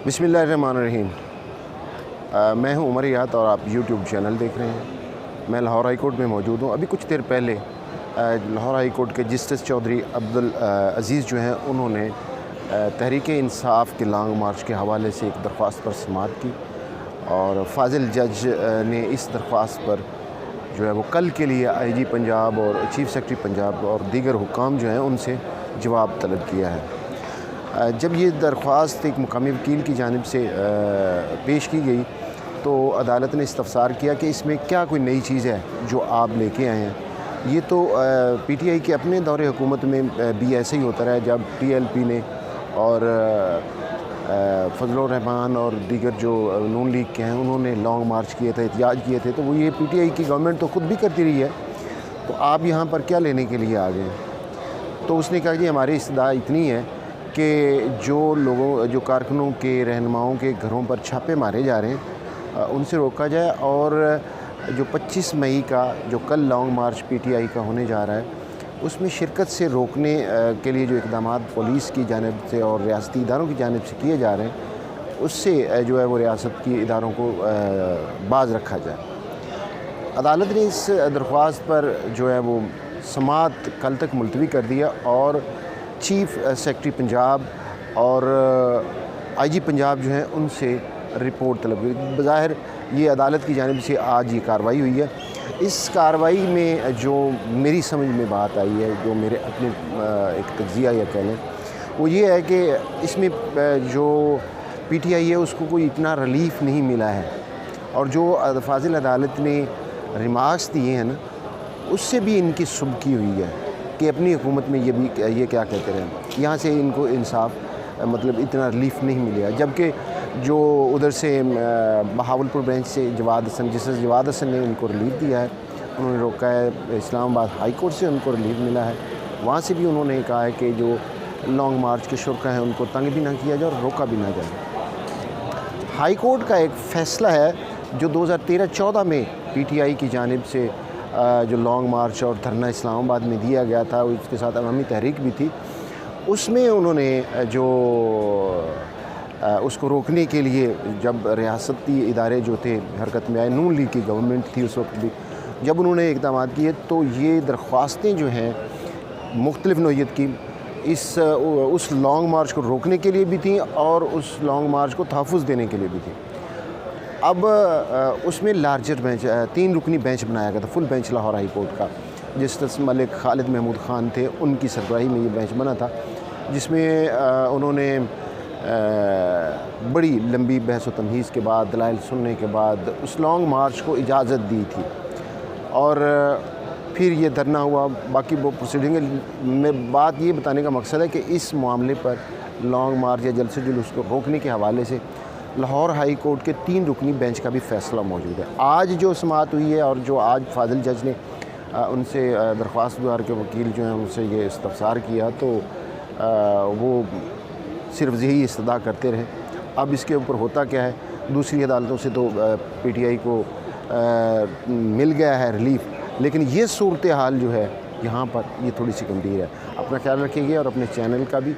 बिस्मिल्लाहिर्रहमानिर्रहीम। मैं हूं उमर याद और आप यूट्यूब चैनल देख रहे हैं। मैं लाहौर हाई कोर्ट में मौजूद हूं। अभी कुछ देर पहले लाहौर हाई कोर्ट के जस्टिस चौधरी अब्दुल अज़ीज़ जो हैं उन्होंने तहरीक इंसाफ के लॉन्ग मार्च के हवाले से एक दरख्वास्त पर समाअत की और फाजिल जज ने इस दरख्वास्त पर जो है वो कल के लिए IG पंजाब और चीफ़ सेक्रेटरी पंजाब और दीगर हुक्काम जो हैं उनसे जवाब तलब किया है। जब ये दरख्वास्त एक मुकामी वकील की जानिब से पेश की गई तो अदालत ने इस्तफ़सार किया कि इसमें क्या कोई नई चीज़ है जो आप लेके आए हैं। ये तो PTI के अपने दौरे हुकूमत में भी ऐसे ही होता रहा है। जब TLP ने और फजलुर रहमान और दीगर जो नून लीग के हैं उन्होंने लॉन्ग मार्च किए थे, एहतजाज किए थे, तो वो ये PTI की गवर्नमेंट तो ख़ुद भी करती रही है, तो आप यहाँ पर क्या लेने के लिए आ गए। तो उसने कहा कि हमारी इस्तदा इतनी है कि जो कारकुनों के रहनुमाओं के घरों पर छापे मारे जा रहे हैं उनसे रोका जाए और जो 25 मई का जो कल लॉन्ग मार्च PTI का होने जा रहा है उसमें शिरकत से रोकने के लिए जो इक़दाम पुलिस की जानिब से और रियासती इदारों की जानिब से किए जा रहे हैं उससे जो है वो रियासत की इदारों को बाज़ रखा जाए। अदालत ने इस दरख्वास्त पर जो है वो समाअत कल तक मुलतवी कर दिया और चीफ़ सेक्रेटरी पंजाब और IG पंजाब जो हैं उनसे रिपोर्ट तलब की। बज़ाहिर ये अदालत की जानिब से आज ये कार्रवाई हुई है। इस कार्रवाई में जो मेरी समझ में बात आई है, जो मेरे अपने एक तज्ज़िया या कह लें, वो ये है कि इसमें जो PTI है उसको कोई इतना रिलीफ़ नहीं मिला है और जो फाजिल अदालत ने रिमार्क्स दिए हैं ना उससे भी इनकी सुबकी हुई है कि अपनी हुकूमत में ये क्या कहते रहे। यहाँ से इनको इंसाफ मतलब इतना रिलीफ़ नहीं मिला, जबकि जो उधर से बहावलपुर बेंच से जस्टिस जवाद हसन ने इनको रिलीफ़ दिया है, उन्होंने रोका है। इस्लामाबाद हाई कोर्ट से उनको रिलीफ़ मिला है, वहाँ से भी उन्होंने कहा है कि जो लॉन्ग मार्च के शुरा हैं उनको तंग भी ना किया जाए और रोका भी ना जाए। हाई कोर्ट का एक फ़ैसला है जो 2013-14 में PTI की जानिब से जो लॉन्ग मार्च और धरना इस्लामाबाद में दिया गया था, उसके साथ अवामी तहरीक भी थी, उसमें उन्होंने जो उसको रोकने के लिए जब रियासती इदारे जो थे हरकत में आए, नून लीग की गवर्नमेंट थी उस वक्त भी, जब उन्होंने इक़दाम किए तो ये दरख्वास्तें जो हैं मुख्तलिफ़ नौइयत की उस लॉन्ग मार्च को रोकने के लिए भी थी और उस लॉन्ग मार्च को तहफ़्फ़ुज़ देने के लिए भी थी। अब उसमें लार्जर बेंच 3 रुकनी बेंच बनाया गया था, full bench Lahore high court का, जस्टिस मलिक खालिद महमूद ख़ान थे, उनकी सरबराही में ये बेंच बना था, जिसमें उन्होंने बड़ी लंबी बहस व तमहीज़ के बाद दलाइल सुनने के बाद उस लॉन्ग मार्च को इजाज़त दी थी और फिर ये धरना हुआ। बाकी वो प्रोसीडिंग में बात ये बताने का मकसद है कि इस मामले पर लॉन्ग मार्च या जलसे जुलूस को रोकने के हवाले से लाहौर हाई कोर्ट के 3 रुकनी बेंच का भी फ़ैसला मौजूद है। आज जो समाअत हुई है और जो आज फाजिल जज ने उनसे दरख्वास्त गुजार के वकील जो हैं उनसे ये इस्तफ़सार किया तो वो सिर्फ यही इस्तदा करते रहे। अब इसके ऊपर होता क्या है, दूसरी अदालतों से तो PTI को मिल गया है रिलीफ़, लेकिन ये सूरत हाल जो है यहाँ पर ये थोड़ी सी गंभीर है। अपना ख्याल रखिएगा और अपने चैनल का भी